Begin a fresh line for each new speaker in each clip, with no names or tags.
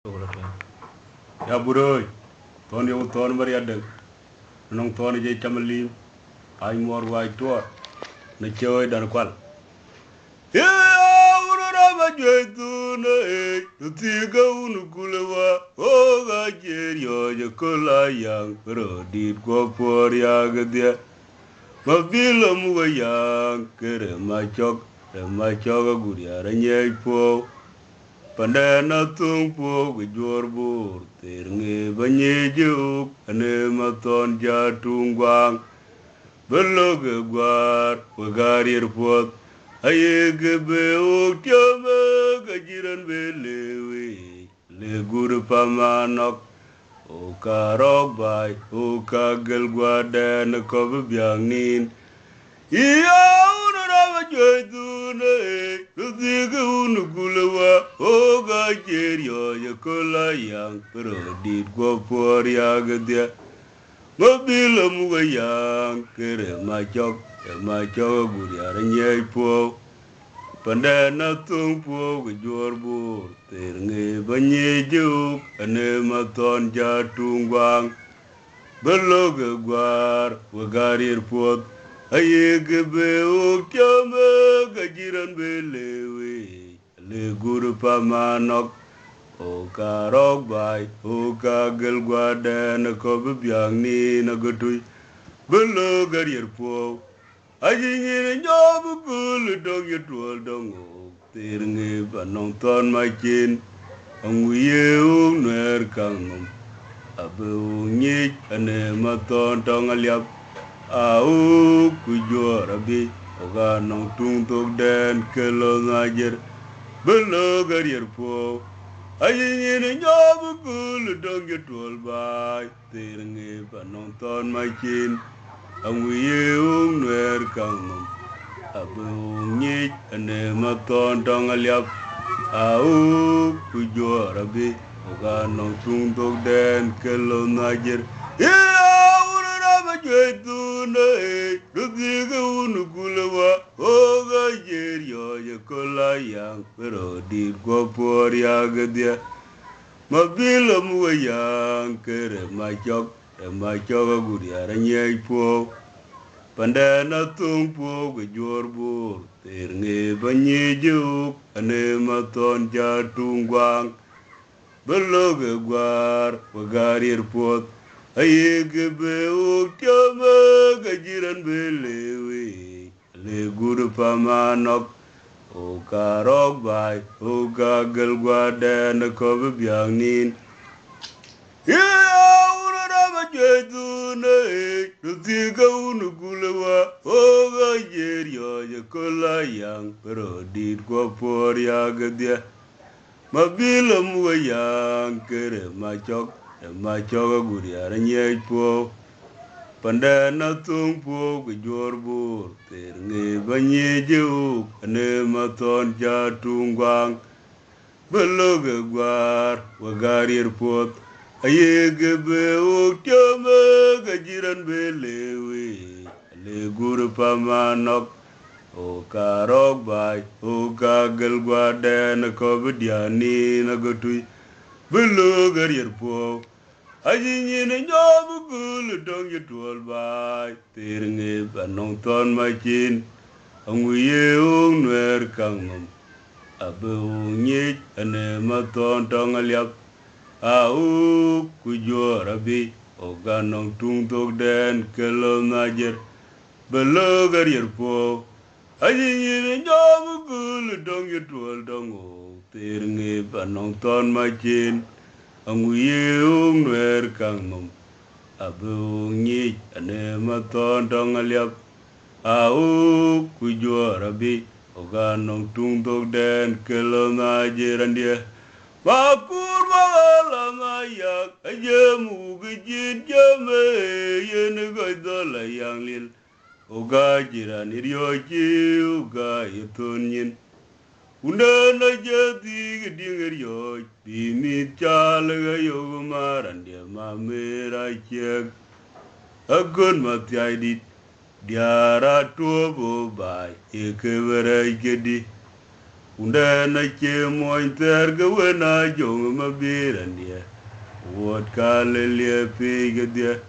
Ya buroi, ton yo ton bari adeg, nong ton je chamali, ay mor way to, na choy dan kwal. Ya urura ba jetu na tiga unu kulewa, o ga jer yo je kola yang, ro dit ko por ya gadia. Ma bilo mu ga yang, kere ma chok guri ara nyai po. Pandana tung po gujor bur ternge banye juk ane maton jatung gwang belog gwar wagarir pot aye gebe ukyame gajiran belewe le gur pamanok o karok bai o kagel gwaden ko byang nin iya unara bajoitune tuziga unugulawa oga cherio yakola yang prodit go por yagadia mabila muga yang kere machok guriara nyai po pandana tung po gujor bur ternge banye juk ane maton jatungwang beloga gwar wagarir pot aye gebe ukyame gajiran belewe le guru pamanok o karok bai o kagel gwaden ko byang ni na gotui beloga rir po aye nyine nyobu kul dong yetwol dong o ternge banong ton makin anguye ungner kangum abu nyik ane maton tong aliap au kujor abi oga nong tung tok den kelo ngajer belo garir po ayi nyine nyobu kul dong yetwol bai ternge panong ton makin anguye ungner kangum abu nyik ane maton tong aliap au kujor abi oga nong tung tok den kelo ngajer Jetune, Ludiga Unugulawa, Oga Jerio, Yakola Yang, pero did go por Yagadia. Mabila Muayang, Kere, my chok, and my choga Gudia, and Yay Po. Pandana Tung Po, with your board, Terne Banye Juk, and Ematon Jatungwang, Beloga Guar, Wagarir Pot. Aye gebe ukyame gajiran belewe le guru pamanok o karok bai o kagel gwaden ko byang nin ya urara bajetune tiga unugulawa o gajerio yakola yang pero dit ko por yagadia mabila muayang kere machok guriara nyai po pandana tung po gujor bur ternge banye juk ane maton jatungwang beloga gwar wagarir pot aye gebe ukyame gajiran belewe le guru pamanok o karok bai o kagel gwaden ko bidyani na gotui beloga rir po ayi nyine nyobu gul dong yetwol bai ternge banong ton makin anguye ungner kangum abu nyik ane maton tong aliap au kujor abi oganong tung tok den kelo ngajer beloga rir po ayi nyine nyobu gul dong yetwol dong o ternge banong ton makin anguye ungner kangum abu nyik ane maton tong aliap au kujor abi oganong tung tok den kelo ngajeran dia Makur wala mayak ajamu gijin jame yen goidola yang lil oga jiran iryoji oga yetonyin Undana jati gedinger yoj bini chalaga yogumaran dia mamera chek agon matyaidit diara tuobo bai ekevera gedi Unda na che moin ter ga wena jong ma biran dia. Wot ka le le pe ga dia.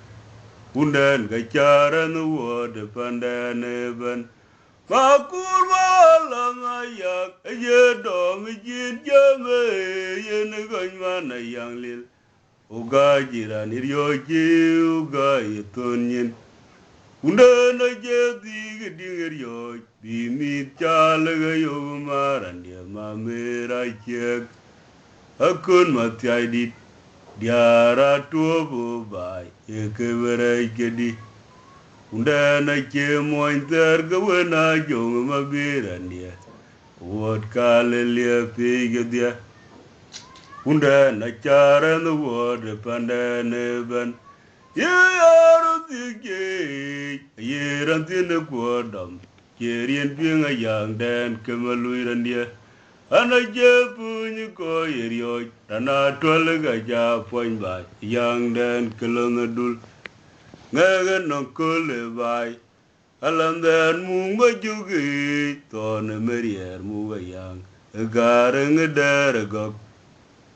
Unda ga chara no wot panda ne ban. Makur wala na yak ye do mi jin jame ye ne ganywa na yang lil. Uga jiran iryo ji uga yetonyin. Unda na jadi gedingir yo bimit chalaga yo marandia mamera chek akun matyai dit diara tuobo bai ekevere gedi unda na che moin ter gawena jong mabirandia wot kalelia pegedia unda na chara no wot pandane ban Yerantin quadam, Kerian being a young dan Kamaluirandia, and a Japun ko yerio, and a twalaga point by young dan Kalonadul, Nagan no Kole Alam dan Mumba Jugi, Ton a Marier Muga young, a garang a daragok,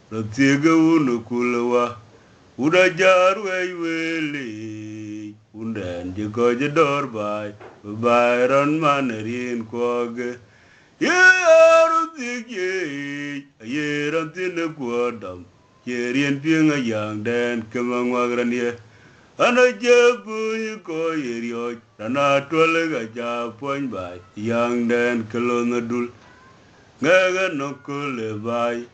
the Tiga Unukulawa. Uda jar wey weli undan je ko je dor bai ron man rin koge ye aru ye ran tin ko dam ye rien ping a yang den kemang wagran ye ana je bu ko ye rio ana tole ga ja pon bai yang den kelon dul ngaga no kule bai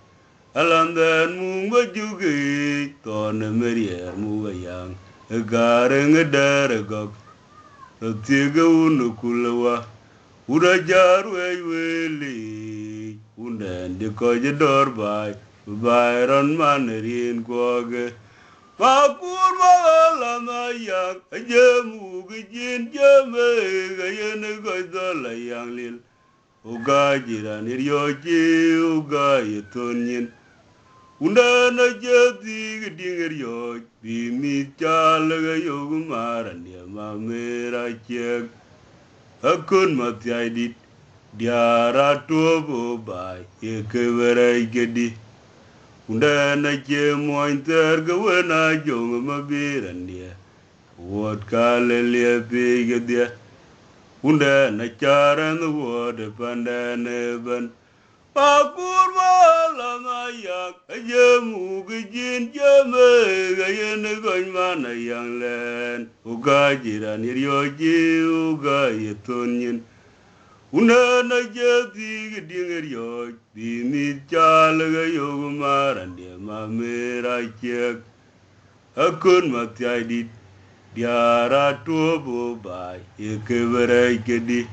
Alandan munga jugi ton merier muga yang gareng daragok tiga unukulawa uda jarwe weli undan de koje dorbai bayron manerin koge Makur malama yang jemu gejin jeme gayen goidola yang lil uga jiran iryoji uga yetonyin Unda na jadi gedingir yo bimi chalaga yo gumaran dia mamera cek akun matyai dit diara tuobo bai ye kevere gedi unda na che moin ter gawena jong mabiran dia wot kalelia pe dia unda na charan wot pandane ban Makur wala na yak jemu gejin jame gayen ganyman yang len uga jiran iryoji uga yetonyin una na jadi gedingir yo bimi chalaga yo maran dia mamera chek akun matyai dit diara tuobo bai ekevere gedi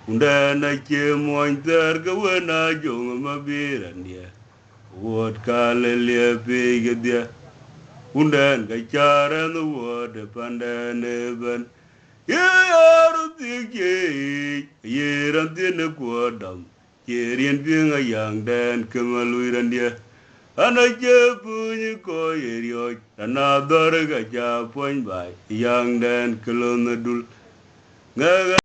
Unda na che moin ter gawena jong mabiran dia. Wot kalelia pege dia. Unda ga chara no wot pandane ban. Ye aru ye rantin quadam. Kerien ping a yang dan kemaluiran dia. Ana je punyi ko yerio. Ana dor ga ja point by. Yang dan kelonadul. Ngaga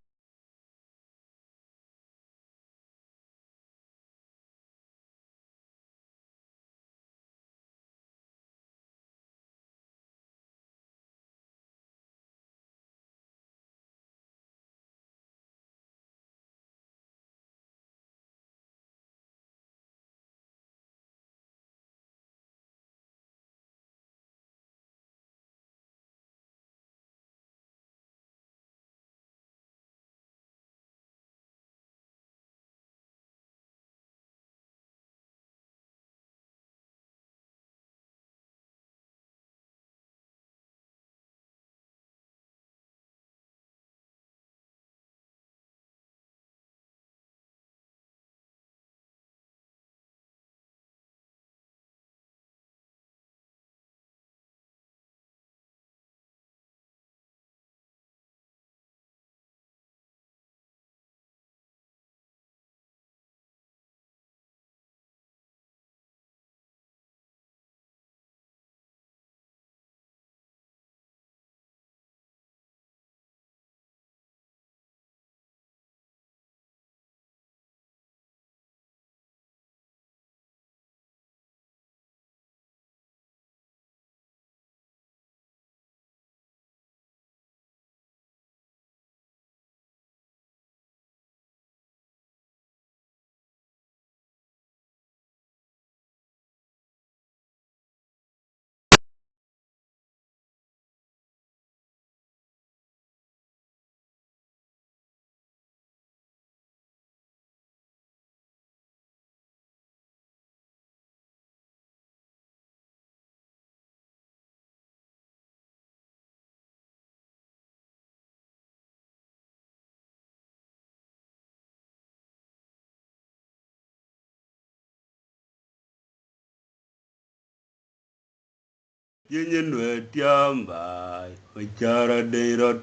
yin we tiam bai we chara de rot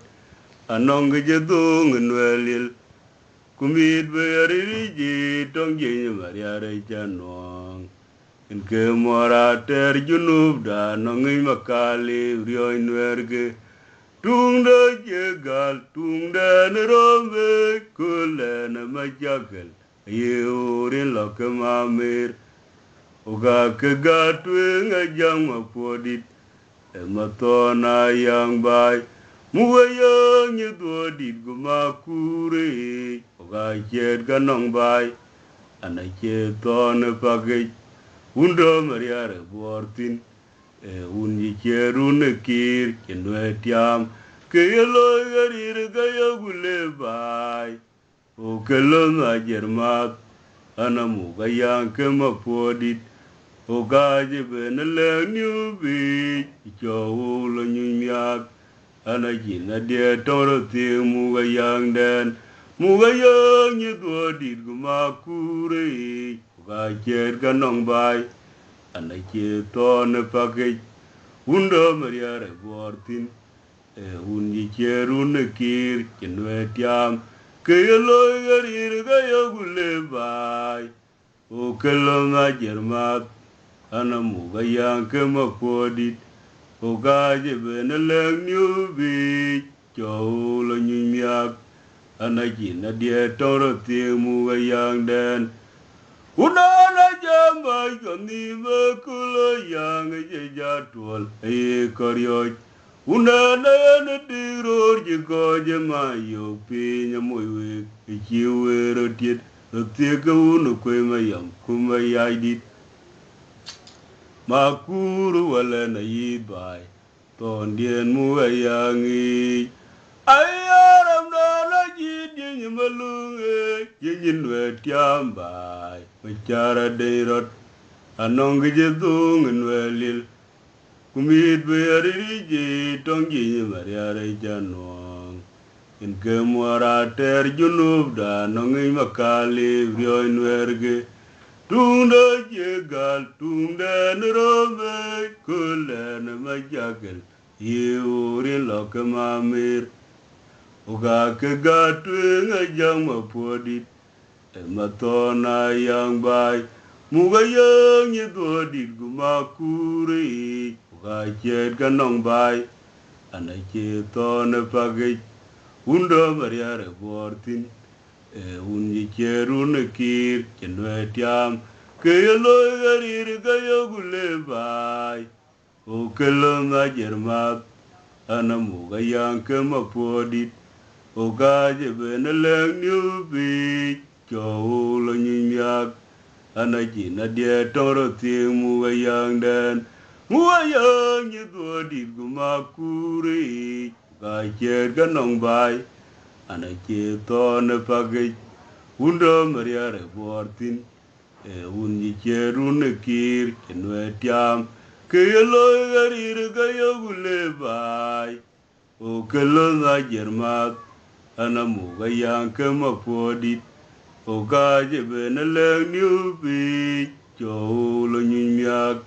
anong ge dung nwelil kumit be ari ji tong yin maria re chanong in ke mora ter junub da nong makali ryo nwerge tung da jegal tung da nerombe kulen majagal yurin lokamamir uga kegatwe ngajang mapodit ematona yang bai muwayang nyedodit gumakure uga chet ganong bai anacheton pagej undo mariare bortin unyi cherun kir kenwe tiam kayelo garir gayagule bai o kelon ajermat anamu gayang kemapodit o gaje benele nyubi chawulo nyumyak anajina de torote mu gayang den mu gayang nyedodit gumakure gajer ganong bai anache ton pakej undo mariare bortin unyi cherun kir kenwe tiam kayelo garir gayagule bai o kelon ajermat anamu gayang kemapodit o gaje beneleng nyubi chawulo nyumyak anajina die torote mu gayang den Unana jamba kani makula yang jatual koryoj Unana yana diror jiko jamayo pinya moywe Ichiwe rotiet Rotieka unu kwe mayam kumayaydit Makuru wala na yibai Tondien muwayangi Ayaram na jidin malunge Jijin we tiambai Bicara daerot anong gedung nwelil kumit beari ji tonggi mariare janong in kemuara ter junub da nongi makali ryo nwerge tunda jegal tunda nerobe kulen majagal yurin lokamamir uga kegatu ngajang mapodit ematona yang bai mugayang nyedodit gumakure ugachet ganong bai anache tona pagej undo mariare bortin unyi cherun kir kenwe tiam kayelo garir gayagule bai o kelon ajermat anamugayang kemapodit ugaje beneleng nyubi Chawulo nyumyak anajina die torote muwayang den muwayang nyedodit gumakure gacher ganong bai anache ton pagej undo mariare bortin unyi cherun kir kenwe tiam kayelo garir gayagule bai o kelon ajermat anamu gayang kemapodit o gaje beneleng nyubi chawulo nyumyak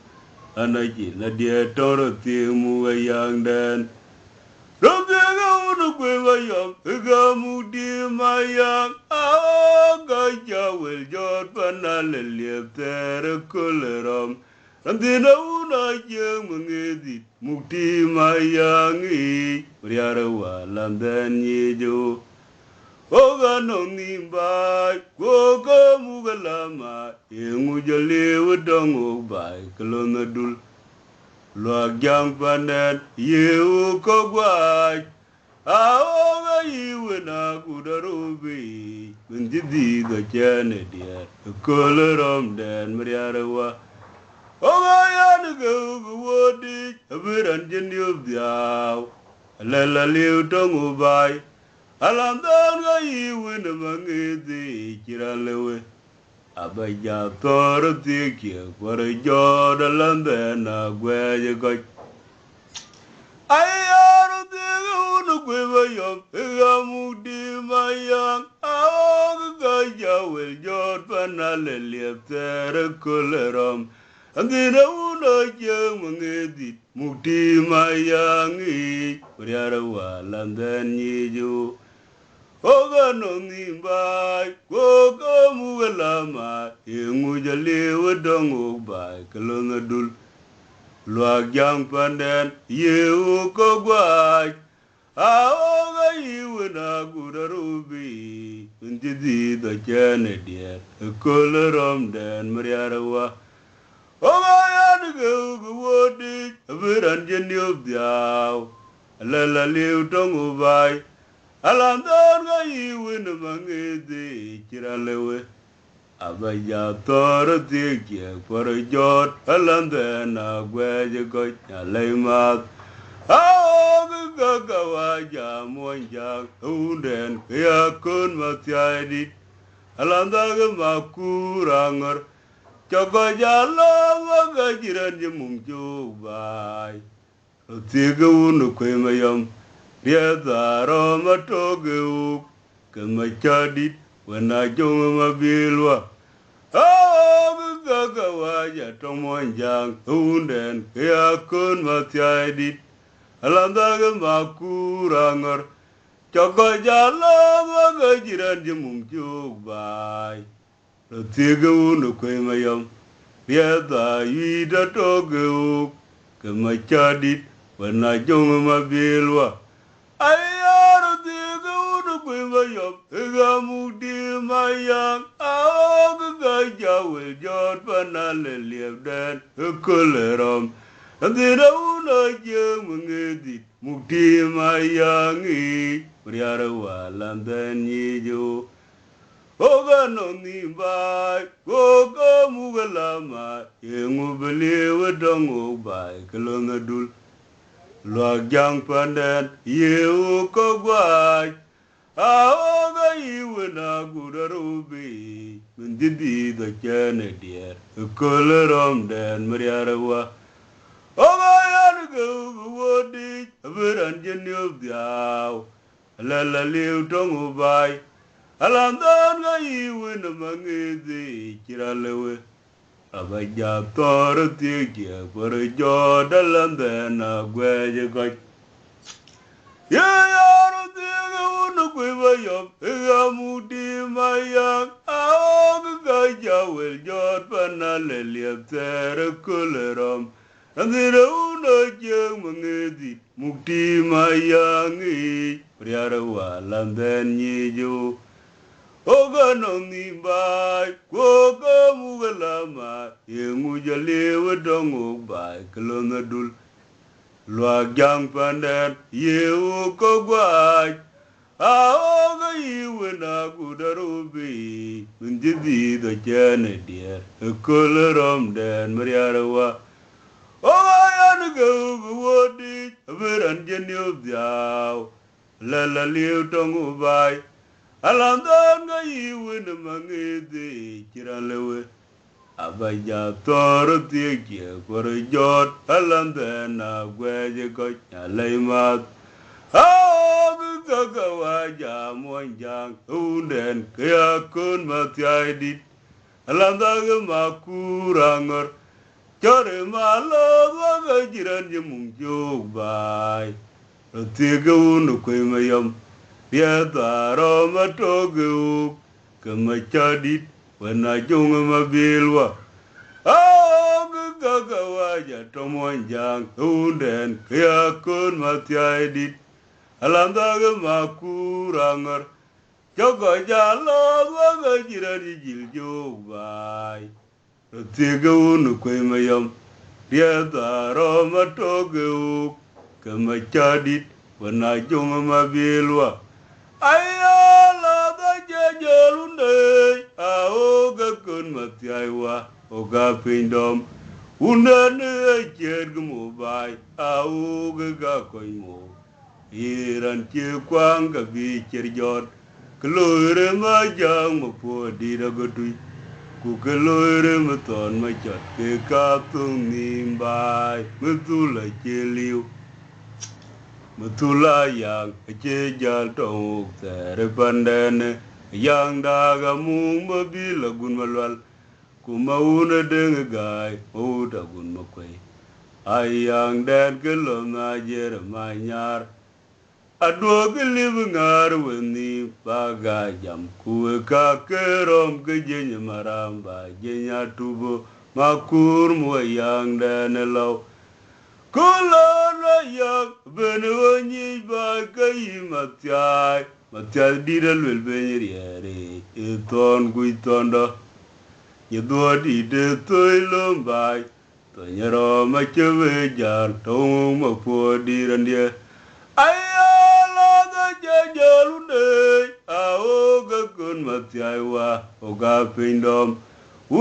anajina die torote muwayang den Robega unu kwe mayam egamudi mayang agaja wel jot panale liep tere koleram Rantina una jeng mengedit mukti mayangi Priara walam dan yejo Oga nong nimbai Koka mugalama Yengu jale wadong obai Kalonadul Luak jang panen Yewu kogwaj Aoga iwe na kudarubi Menjidi ga chane diat Koleram dan Priara wa Oga yan ga wadi Abiran jenyub diaw Alala liu tong obai Alam dan ga iwe na mangiti kiralewe Abaja toro tikia kwara joda lambena gweje goj Ayaru tiga unu kwe bayam Egamudi mayang Aoga gaja wel jod panale liep tere koleram andira uno jeng mangedit mukti mayangi priara walandan yijo oga no nimbai koga mugalama yengu jale wadong bai kalona dul luak jang panden yeu kogwai aoga yiwena gudarubi untidi da chane diet kolorom den mariarawa oga yan go wodi abiran jenyob diaw alala liu tongu bai alandar ga yiwena mangede chiralewe abaya toro tiye porjot alandena gweje go nyalaimat aoga gawaja monja unden ya kun matyaidi alandaga makurangor chogo jalo waga jiran jemungjo bai tiga unu kwemayam riadaro matogeu kemachadit wana jonga mabilwa aoga gawaja tomonjang unden ya kun matyaidi alandaga makurangor chogo jalo waga jiran jemungjo bai tiga unu kwemayam riada yida togeu kemachadit wana jonga mabilwa ayaro tiga unu kwemayam egamudi mayang aoga gajawel jot panale lievden kolerom andira uno jeng mangedit mukti mayangi priara walandan yijo oga no nimbai koga mugalama yengu belewe dongo bai kalona dul luak jang panden yeu kogwai aoga yiwena gudarubi mendidi da chane diet kolorom den mariarawa oga yan go wodi abiran jenyob diaw alala liu tongu bai alandan ga yiwena mangede chiralewe abaja toro tiye porjot alandena gweje go yaro tiga unu kwemayam egamudi mayang aoga gajawel jot panale lieptere kolerom andira uno jeng mangedit mukti mayangi priara walandan yijo oga no nimbai koga mugalama yengu jalewe dongo bai kalona dul luak jang panden yeu kogwai aoga yiwena gudarubi untidi da chane diet kolorom den mariarawa oga yan go wodi abiran jenyob diaw lala liu tongu bai alandan ga yiwena mangede chiralewe abaja toro tiye porjot alandena gweje go nyalaimat aoga gawaja monjang unden kaya kun matyaidit alandaga makurangor chore malo waga jiran jemungjo bai tiga unu kwemayam riadaro matogeu kemachadit wana jonga mabilwa aoga gawaja tomonjang unden kaya kun matyaidit alandaga makurangor chogo jalo waga jiran jiljo bai tiga unu kwemayam riadaro matogeu kemachadit wana jonga mabilwa ayala da jejelunde aoga kun matyaiwa oga pindom unane chergmo bai aoga ga koimo iran che kwanga bi cherjot klore ma jang mo podi da gotui ku klore ma ton ma chat ke ka tung nimbai mutula cheliu mutula yang che jal tong tere pandene yang daga mung mabila gun malwal kuma una denga gai uta gun makwe ayang dan kelom na jer manyar adwo kelib ngar weni baga jam kuwe ka kerom ke jenya maramba jenya tubo makur mo yang dan law kulona yang benwanyi ba kai matyai dira lwel benyri yare eton kuitondo yedwo dide toy lombai to nyero machewe jar to mapo dirandie ayala da jajalune aoga kun matyai wa oga pindom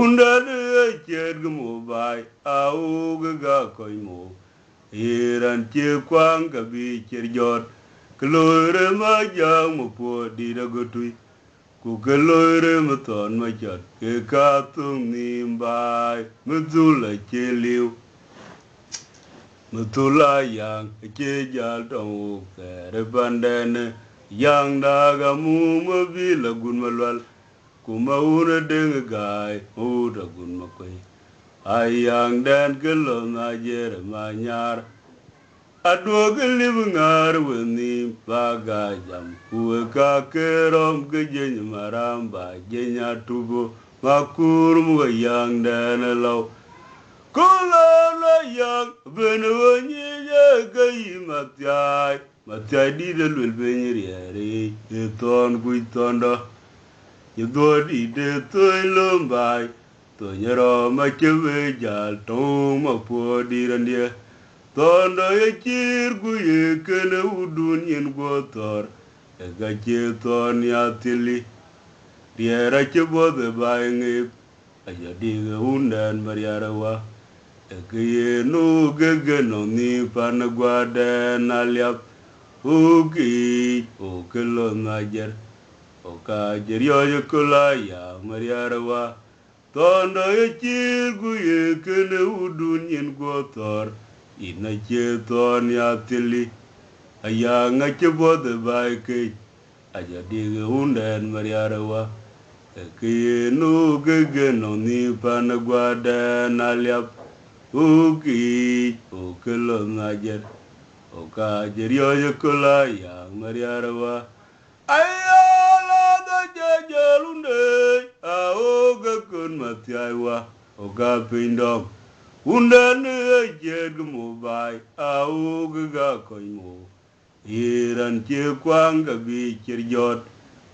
undane ched gmobai aoga ga koimo iran che kwang ka bi cherjot klore ma jang mapo diragotui ku kelore maton machat ke katung nimbai mutula cheliu mutula yang che jal tong kere bandene yang daga mu mabila gun malwal kuma una deng gai uda gun makwai ayang dan kelon na jere manyar adwo kelib ngar weni baga jam kuwe ka kerom ke jenya maramba jenya tubo makur mga yang dana law kulana yang benwanyi ye kayi matyai dida lwel benyri yare eton kuitondo yedwo dide toy lombai to nyero machewe jal tong mapo dirandie tondo ye chir gu ye kene udun yen gotor ega che ton ya tili diera che bode bai ngip aja diga undan mariarawa ega ye no gege no ni pan gwaden alyap uki o kelo najer o ka jer yo kula ya mariarawa tondo ye chir gu ye kene udun yen gotor ina che ton ya tili aya nga che bode bai ke aja diga unden mariarawa ke no gege no ni pan gwaden alyap uki o kelo najer o ka jer yo kula ya mariarawa ayala da jajalunde aoga kun matyaiwa o ka pindom undane jed mobai aoga ga koimo iran che kwang ga bi chirjot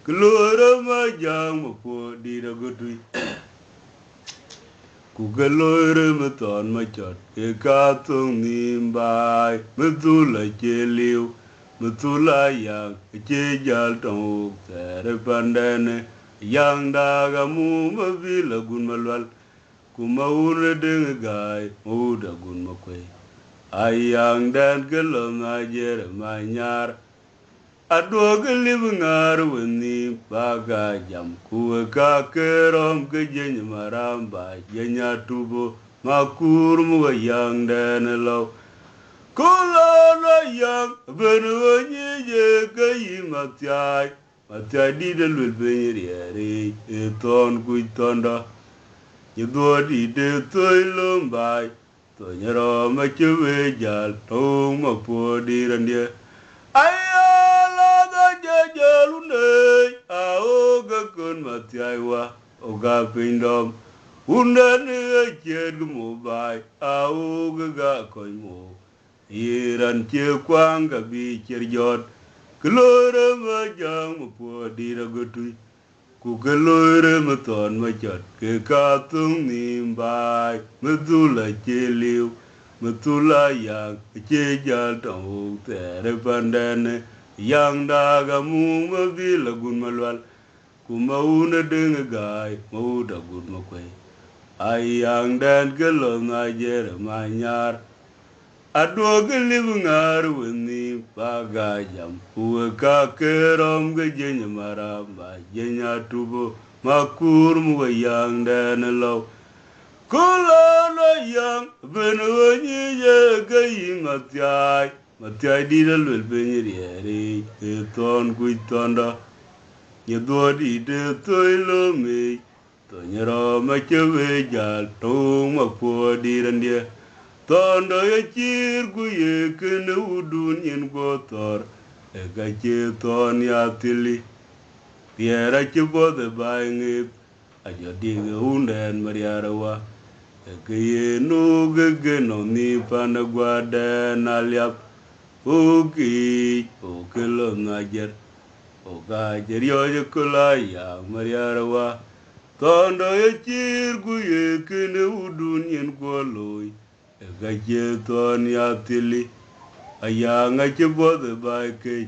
klora ma jang mo po dira gotui ku galore maton machot ke ka tung nimbai mutula cheliu mutula yang che jal tong tere pandane yang daga mu mabila gun malwal kuma una deng gai uda gun makwe ayang dan kelom na jere manyar adwo kelib ngar weni baga jam kuwe ka kerom ke jenya maramba jenya tubo makur mga yang dan law kulana yang benwanyi ye kayi matyai dida lwel benyri yare eton kuitondo yedwo dide toy lombai to nyero machewe jal tong mapo dirandie ayala da jajalune aoga kun matyaiwa oga pindom undane ched mobai aoga ga koimo iran che kwang ga bi cherjot klore ma jang mapo diragotui ku kelore maton machat ke ka tung nimbai mutula cheliu mutula yang che jal tong tere pandane yang daga mu mabila gun malwal kuma una deng gai mauda gun makwe ayang dan kelom na jere manyar adwo kelib ngar weni baga jam kuwe ka kerom ge jenya maramba jenya tubo makur mga yang dan law kulana yang benwanyi ye kayi matyai dida lwel benyri yare eton kuitondo yedwo dide toy lomi Tonyero machewe jal tong makpo dirandia. Tondo ya chir kuye kene udun yen gotor. Eka che ton ya tili. Tiara chibo de baingip. Ajo diga unden mariarawa. Eka ye no gege no ni panagwada nalyap. Oki okelo najer. Oka jerioje kulaya mariarawa. Tondo ya chir kuye kene udun yen goloi. Eka che ton ya tili. Ayanga chibo de baike.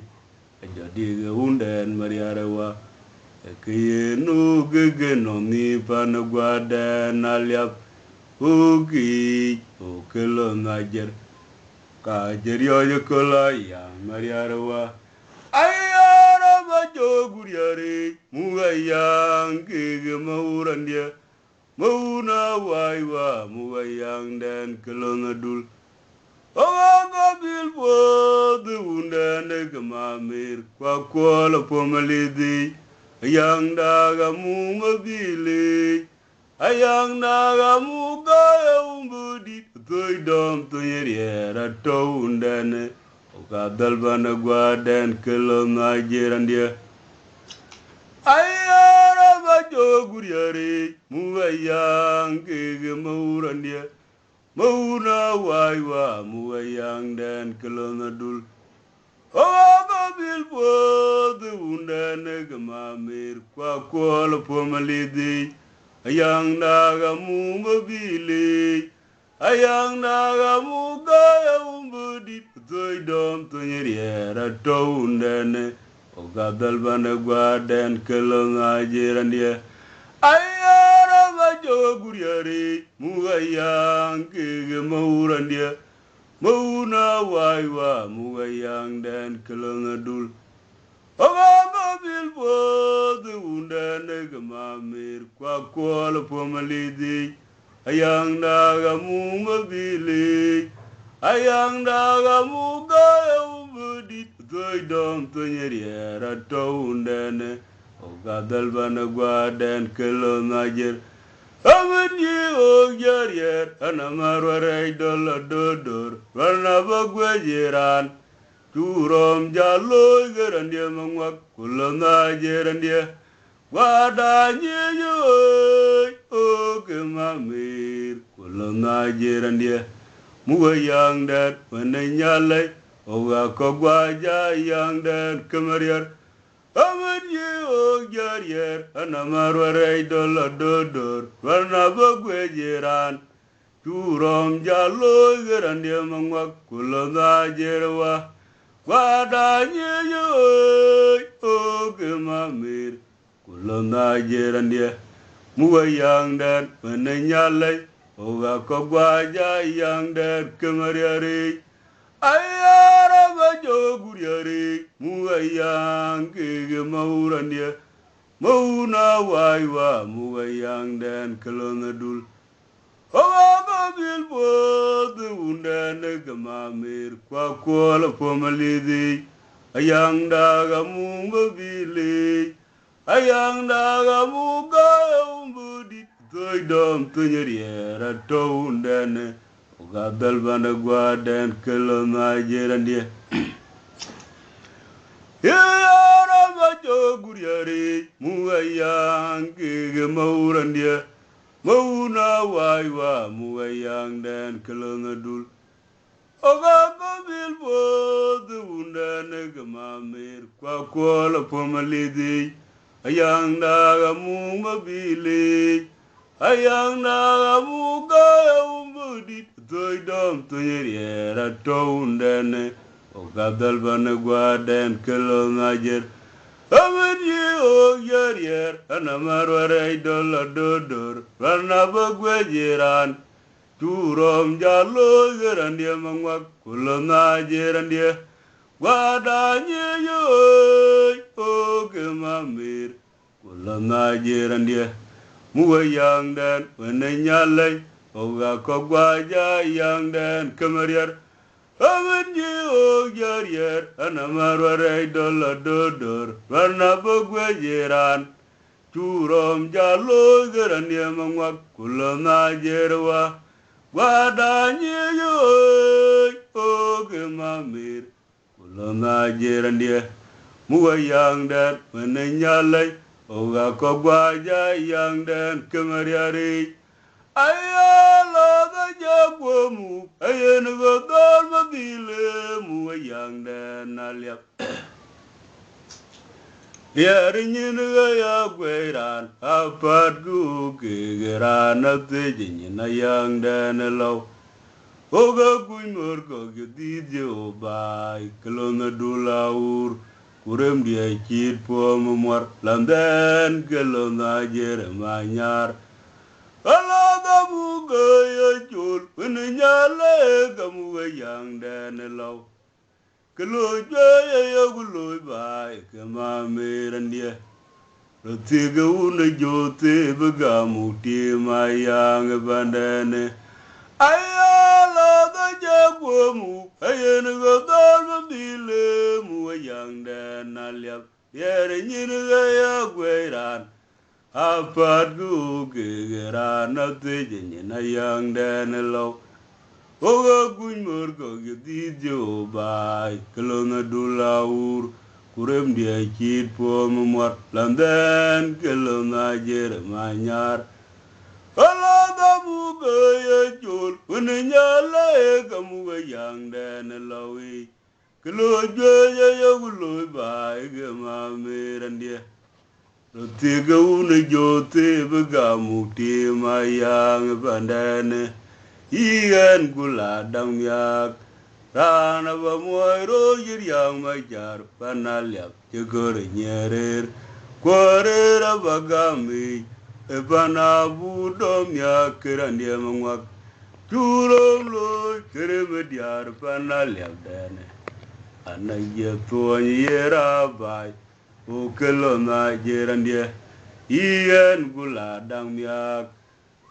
Ajo diga unden mariarawa. Eka ye no gege no ni panagwada nalyap. Oki okelo najer. Ka jerioje kulaya mariarawa. Ayara bajo guriare, mugayang kege maurandia, mauna waiwa, mugayang dan kelongadul. Oga bilbo de undane kemamir, kwa kuala pomalidi, ayang daga mumabili, ayang daga mugaya umbudi, toy dom toyeriera to undane. Oka dalbana gwaden kelo Nigeria. Ayara bajo guriare, muayang kege maurandia. Mauna waiwa, muayang den kelo nadul. Oga bilbo de undane gamamir, kwa kuala pomalidi. Ayang naga mumabili. Ayang naga mugaya umbudi. Toy dom tonyeriera to undane. Oga dalbana gwaden kelo Nigeria. Ayara bajo guriare, mugayang kege maurandia. Mauna waiwa, mugayang den kelo nadul. Oga bilbo de undane gamamir, kwa kuala pomalidi. Ayang naga mumabili. Ayang daga mugaya umbudi. Toy dom tonyeriera to undane. Oga dalbana gwaden kelo najer. Amen ye o jarier. Anamarware dola dodor. Rana bagwejiran. Turom jalo gerandia mangwak. Kulo najerandia. Wada nyeyo. O kemamir. Kulo najerandia. Muga yang dat menanyalai. Oga kogwaja yang dat kemariar. Aman ye o jarier. Anamarware dola dodor. Warna bagwejiran. Turom jalo gerandia mangwak. Kulona jerwa. Wadanya yo. O kemamir. Kulona jerandia. Muga yang dat menanyalai. Oga kogwaja yang dat kemariari. Ayara bajo guriari. Mugayang kege maurandia. Mauna waiwa. Mugayang dan kelonadul. Oga bilbo de undane gamamir. Kwa kuala pomalidi. Ayang daga mumabili. Ayang daga mugaya umbudi. Toy dom tonyeriera to undane. Oga dalbana gwaden kelo Nigeria. Yara bajo guriare, mugayang kege maurandia. Mauna waiwa, mugayang den kelo nadul. Oga bilbo de undane gamamir. Kwa kuala pomalidi. Ayang daga mumabili. Ayang naga mugaya umbudi. Toy dom tonyeriera to undane. Oga dalbana gwaden kelo najer. Amen ye o jarier. Anamarware dola dodor. Warna bagwejiran. Turom jalo gerandia mangwak. Kulo najerandia. Wadanya yo. O kemamir. Kulo najerandia. Muga yang dan menanyalai. Oga kogwaja yang dan kemariar. Amen ye o jarier. Anamarware dola dodor. Warna bagwejiran. churom jalo gerania mangwak kulona jerwa guadanya yo o gemamir kulona jerandie muwa yang dan menenyalai oga kogwa yang dan kemariari ayala da jagwamu ayen godol mabile muwa yang dan aliap Yarinyin gaya gweran apat gu gegeran atejin na yang dan law oga guimur ko gidi jo bai kelona dulaur kurem dia chit po memor landan kelona jer manyar ala da bu gaya chul penyale kamu yang dan law Kelo jaya ya gulo bai kama merandia Rotiga una jote begamu ti mayang bandane Ayala da jagwamu ayen godal mabile mu yang dan aliap Yere nyirga ya gweran Apat gu gegeran atejin na yang dan law Oga guimur ko gidi jo bai kelona dulaur kurem dia chit po memor landan kelona jer manyar ala da bu gaya chul penyala kamu yang dan lawi kelo jaya ya gulo bai gema meran dia rotiga una jote begamu ti mayang bandane Iyan gula dam yak rana ba moiro yir yang majar panalyap jegor nyerer korera bagami ebana budom yak kerandia mangwak tulom lo keremediar panalyap dane anaya tuany yera bai ukelona jerandia iyan gula dam yak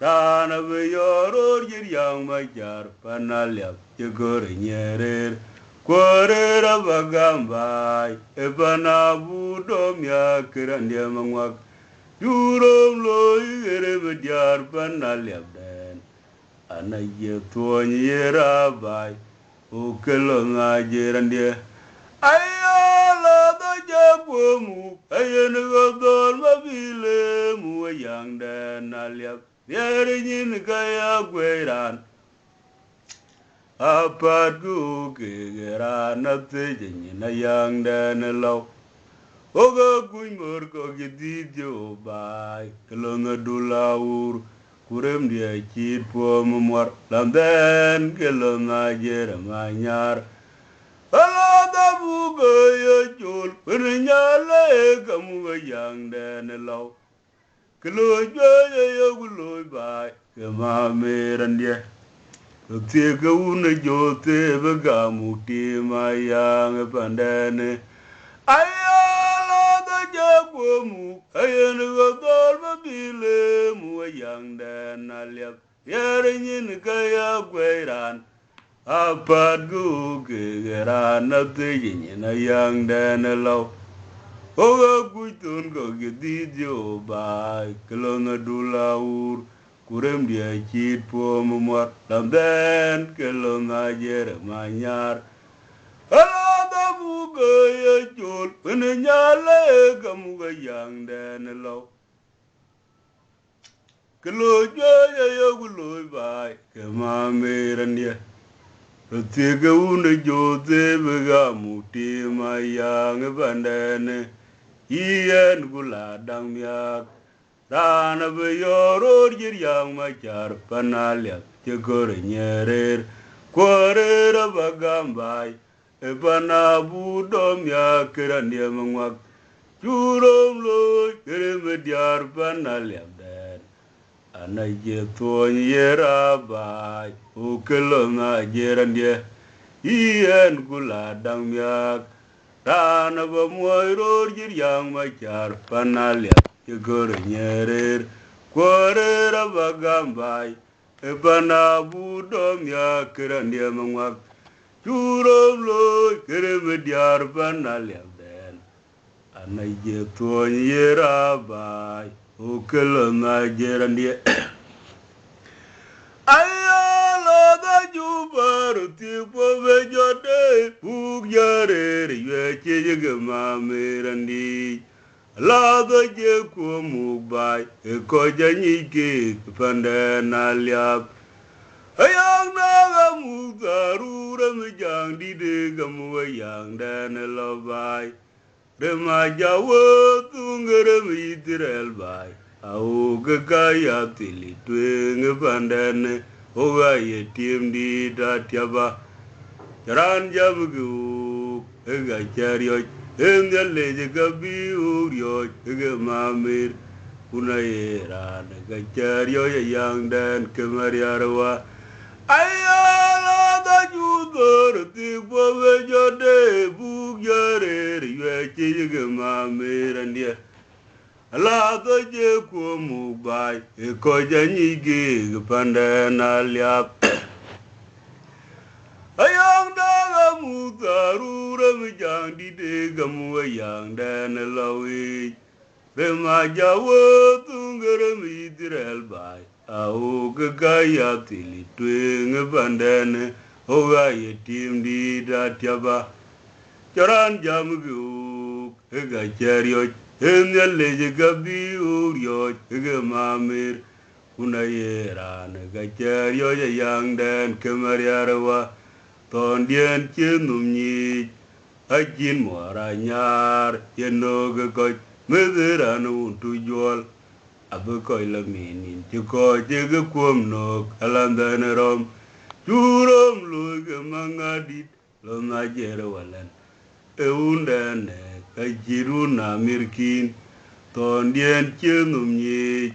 Rana be yoror yir yang majar panalyap jegor nyerer korera bagambai ebana budom ya kerandia mangwak jurom lo yere mediar panalyap den anaya tuany yera bai ukelo ngajeran dia ayala da jagwamu ayen godol mabile mu yang den alyap Yarinyin kaya gweran apat gu gegeran atejin na yang dan law oga guimur ko gidi jo bai kelona dulaur kurem dia chit po memor landan kelona jer manyar ala da bu gaya chul penyale kamu yang dan law Kelo jaya ya gulo bai kema meran dia Rotiga una jote begamu ti mayang pandane Ayala da jagwamu ayen godol mabile mu yang dan aliap Yarinyin kaya gweran apat gu gegeran atejin na yang dan law Oga guitun ko gidi jo bai kelona dulaur kurem dia chit po memor landan kelona jer manyar ala da bu gaya chul penyale kamu yang dan law kelo jaya ya gulo bai kema meran dia rotiga una jote begamu ti mayang bandane Iyan gula dam yak rana be yoror yir yang majar panalyap jegor nyerer korera bagambai ebana budom yak kerandia mangwak jurom lo keremediar panalyap dan anaya tuany yera bai ukelona jerandia iyan gula dam yak Rana ba moiro yir yang majar panalyap jegor nyerer korera bagambai ebana budom ya kerandia mangwak jurom lo keremediar panalyap den anai je tuon yera bai o kelo na jerandia ayala da jubaru tipo vejode pugyare riye che ma merandi la da je ko mubai e ko janyi ke pande na liap ayang na ga mudaru ram jang di de gamu yang dan labai remaja wo tungere mi tirel bai au gaya tili tweng pandane oga ye tim di datiaba jaran jabugu ega chario engale je gabi urio ega mamir una era ga chario yang dan kemariarwa ayala da judor ti bove jode bugyare riye che mamir andia la da je ko mubai e ko janyi ge pande na liap ayang da ga mutaru ram jang di de gamu yang dan lawi rema jawo tungere mi direl bai au gaya tili tweng pande o ga ye tim di datiaba jaran jamu ga chario engale je gabi urio ge mamir una yera ga chario yang dan kemariarwa ton dien chenum ni ajin mora nyar yeno ge ko mederanu tujol abu ko la minin ti ko je ge kom no alandan rom churom lu ge mangadit lo na jere walan eundane kajiru na mirkin ton dien chenum ni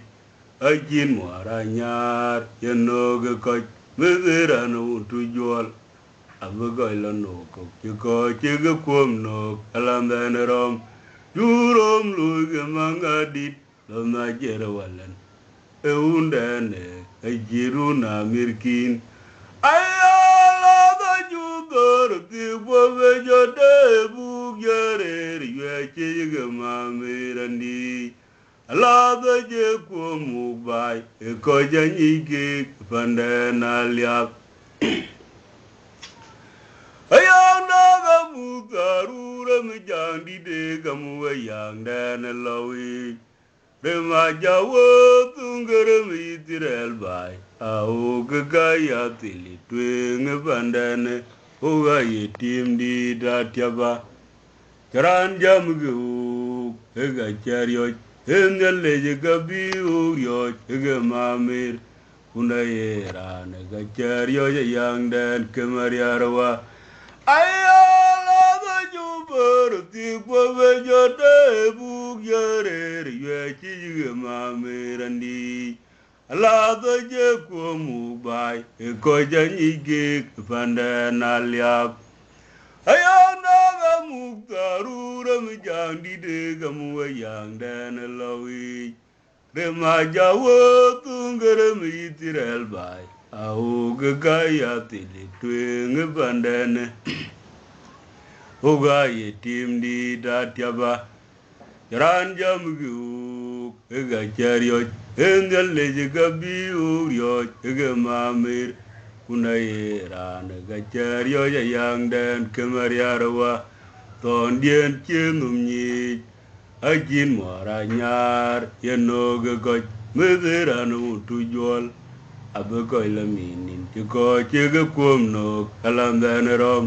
ajin mora nyar yeno ge ko mederanu tujol abu la no ko che ge kom no alandan rom churom lu ge mangadit lo na jere walan eundane kajiru na mirkin ayala da judor ti bove jode bugyare riye che mamirandi ala da je ko mubai e ko janyi ke pande na liap ayang na ga mutaru ram jang di de gamu yang dan lawi rema jawo tungere mi tirel bai au gaya tili tweng pandane o ga ye tim di datiaba jaran jamu ega chario engale je gabi urio ge mamir una era ga chario yang dan kemariarwa ayala da jubar ti bove jode bugyare riye chi mamirandi ala da je ko mubai e ko janyi ge pande na liap ayana ga muktaru ram jang di de gamu yang dan lawi rema jawo tungere mi tirel bai au gaya tili tweng pandane o ga ye tim di datiaba jaran jamu ega chario engale je gabi urio ge mamir una era ga chario yang dan kemariarwa ton dien chenum ni ajin mora nyar yeno ge ko mederanu tujol abu ko la minin ti ko che ge kom no kalandan rom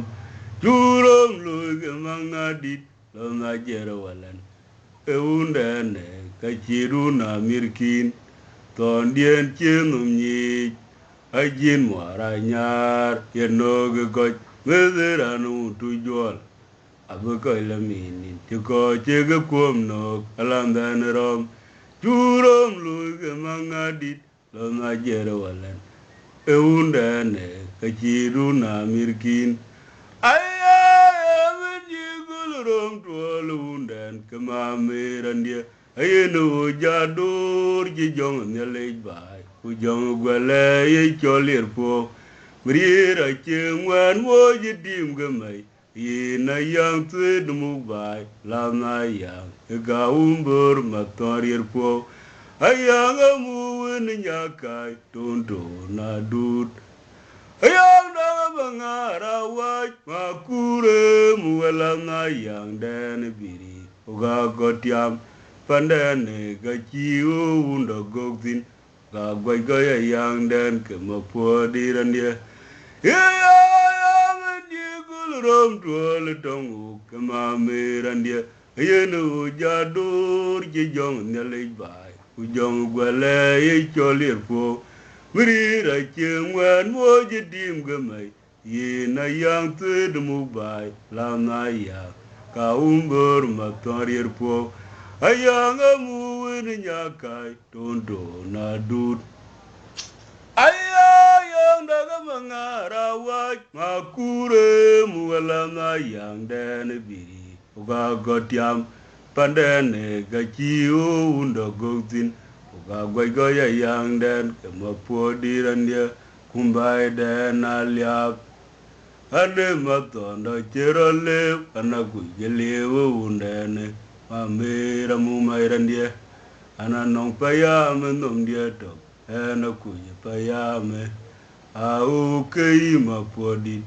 churom lu ge mangadit lo na jere walan eundane kachiru na mirkin ton dien chenum ni ajin mora nyar yeno ge ko mederanu tujol abu ko la minin ti ko che ge kom no kalandan rom churom lu ge mangadit lo na jere walan eundane kachiru na mirkin ayya ji gulrom to undan kama merandia ayeno jadur ji jong nyale bai ku jong gwale ye cholir po mriera chengwan wo ji dim gamai ye na yang tue dumu bai la na yang ga umbur matorir po ayang amu wen nyakai tondo na dut ayang na bangara waj makure muela na yang den biri uga gotiam pandane ga chiu undo goktin ga gwai ga yang den ke mapo dirandia rom tuol tongu kama merandia yenu jadur ji jong nyale bai ku jong gwale ye cholir po mrira chengwan mo ji dim gamai ye na yang tud mu bai la na ya ka umbur matorir po ayang amu wen nyakai tondo na dut ayang daga mangara waj makure muala na yang den biri uga gotiam pandene gachiu undo goktin uga gwai goya yang den kemapo dirandia kumbai den aliap ane matondo cherole anaku gelewo undene mamera mumairandia ananong payam nom dia tok ena kuye payame au kei mapodi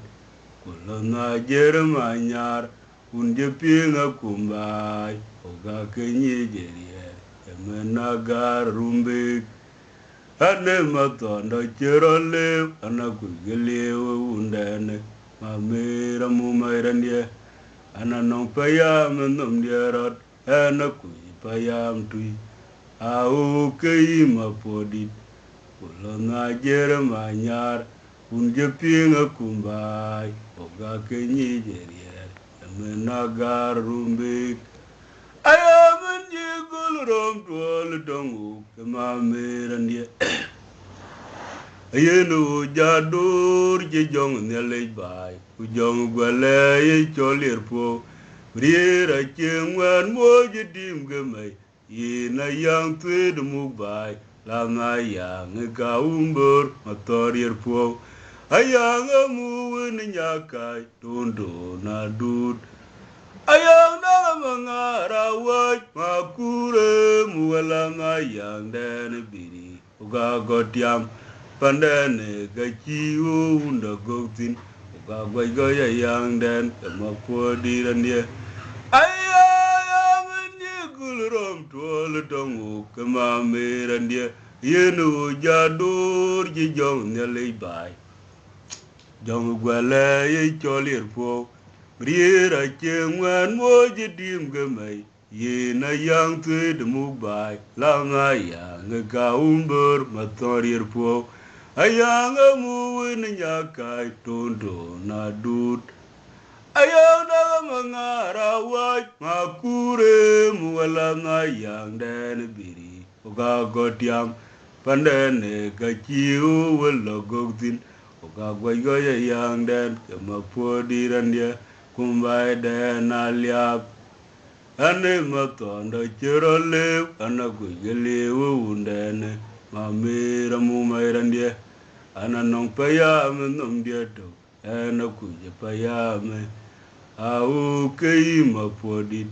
kulona jerma nyar unje pinga kumbai oga kenye jerie emena gar rumbe ane matondo cherole anaku gelewo undene mamera mumairandie ananong payam nom dia rot ena kuye payam tui au kei mapodi kulona jerma nyar unje pinga kumbai oga kenyi jerier emena gar rumbi ayamen jigul rom tuol dongu kema merandie ayenu jadur je jong nyale bai ku jong gwale ye cholir po briera chengwan mo je dim gemai ye na yang tue mu bai la na yang ga umbur matorir po ayang amu wen nyakai tondo na dut ayang na mangara waj makure muala na yang den biri uga gotiam pandane ga chiu unda goktin uga gwai goya yang den kemapo dirandia rom tuol tongu kema merandia yenu jadur ji jong nyale bai jong gwale ye cholir po briera chengwan mo ji dim gamai ye na yang tue mu bai la nga yang ga umbur matorir po ayang amu wen nyakai tondo na dut ayang daga mangara waj makure muala na yang den biri uga gotiam pandene gachiu welo goktin uga gwai goya yang den kemapo dirandia kumbai den aliap ane matondo cherole anaku gelewo undene mamera mumairandia ananong payam nom dia tok enaku je payame au kei mapodit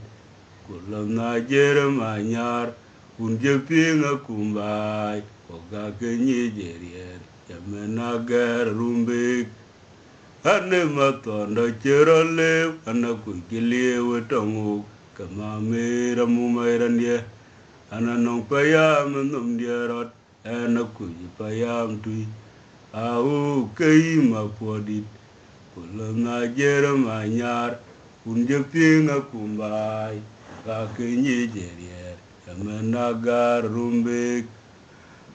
kulona jerma nyar unje pinga kumbai oga kenye jerier yamena gar rumbe ane matondo cherole anaku gelewo tongu kama mera mumairandia ananong payam nom dia rot anaku je payam tui au kei mapodit kulona jerma nyar unje pinga kumbai ga kenye jerier yamena gar rumbe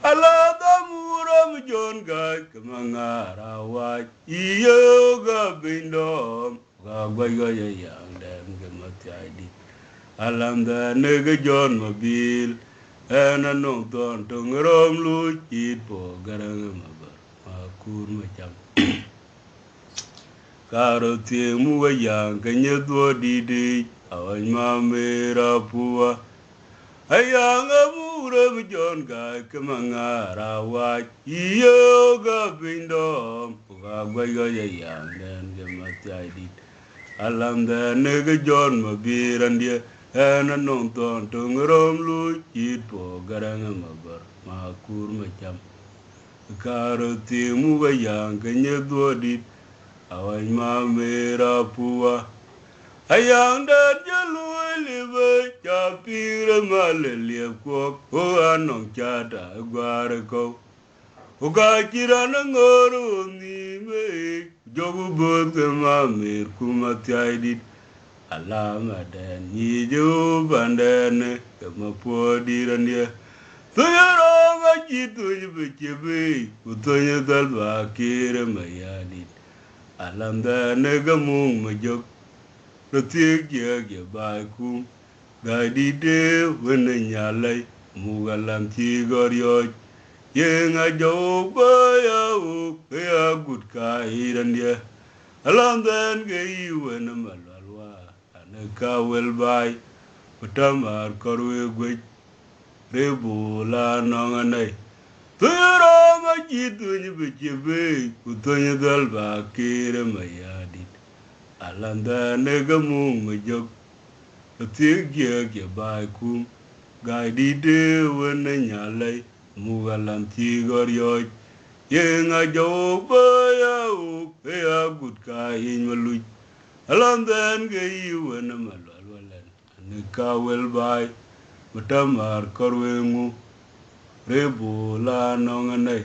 ala damuram jon ga kemangara wa iyo ga bindom ga gwaiga yang dem gematiadi alanda nege jon mobil ena nong ton tongrom lu chit po garang mabar makur macam karo tiemu wa yang kenye do didi awan mamera pua ayang amura jon ga kemangara wa iyo ga bindom ga gwaiga yang dem gematiadi alam da nega John mabirandia ena nong ton tung rom lu chit po garanga mabar makur macham karo timu bayang kenya duodit awai ma mera pua ayang da jalu libe chapira malelia ko anong chada gwarako Oga kira na ngoro ni me jogu bod ma mir kumatiaidit alama dan ni jo bandane kama podirania tuyaro ga jitu jibechebe utonya dalba kira mayadit alam dan gamung majok rotiek ya ba kum gaidide wenanyalai mugalam tigoryo Yenga jo ya o ya good ka irandia alam dan ge wen malwa anaka wel bai utamar korwe gwe rebula nonganai turo ma jitu ni bechebe utonya dalba kire mayadit alam dan gamu majok tiege ge bai kum gaidide wen nyalai Mugalam tigoryo yenga jo ya o ya good ka in malu alam dan ge yuwen malwalan anika wel bai matamar korwengu rebula nonganai